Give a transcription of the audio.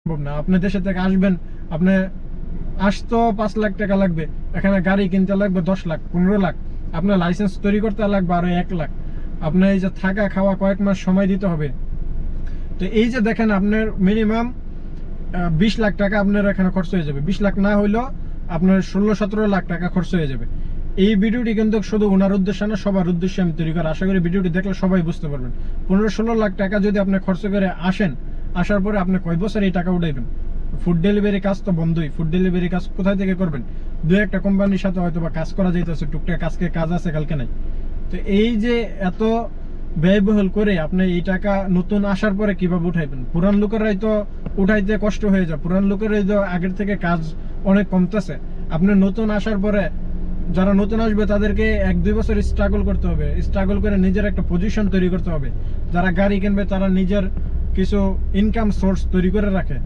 সম্ভব না। আপনি দেশে থেকে আসবেন, আপনি আসতো 5 লাখ টাকা লাগবে, এখানে গাড়ি কিনতে লাগবে 10 লাখ 15 লাখ, আপনার লাইসেন্স তৈরি করতে লাগবে আরো 1 লাখ, আপনার এই যে থাকা খাওয়া কয়েক মাস সময় দিতে হবে। তো এই যে দেখেন আপনার মিনিমাম 20 লাখ টাকা আপনার এখানে খরচ হয়ে যাবে। 20 লাখ না হইলেও আপনার 16-17 লাখ টাকা খরচ হয়ে যাবে। এই ভিডিওটি কিন্তু শুধু ওনার উদ্দেশ্যে না, সবার উদ্দেশ্যে আমি তৈরি করা। আশা করি ভিডিওটি দেখলে সবাই বুঝতে পারবেন। 15-16 লাখ টাকা যদি আপনি খরচ করে আসেন, আসার পরে আপনি কয় বছর এই টাকা উঠাইবেন? ফুড ডেলিভারি কাজ তো বন্ধই। ফুড ডেলিভারি কাজ কোথায় থেকে করবেন? দু একটা কোম্পানির সাথে হয়তো বা কাজ করা যাইতেছে, টুকটাক আজকে কাজ আছে কালকে নাই। তো এই যে এত ব্যয়বহুল করে আপনি এই টাকা নতুন আসার পরে কিভাবে উঠাইবেন? পুরান লোকেরাই তো উঠাইতে কষ্ট হয়ে যায়, পুরান লোকেরাই তো আগের থেকে কাজ অনেক কমতেছে। আপনি নতুন আসার পরে যারা নতুন আসবে তাদেরকে 1-2 বছর স্ট্রাগল করতে হবে, স্ট্রাগল করে নিজের একটা পজিশন তৈরি করতে হবে। যারা গাড়ি কিনবে তারা নিজের কিছু ইনকাম সোর্স তৈরি করে রাখে।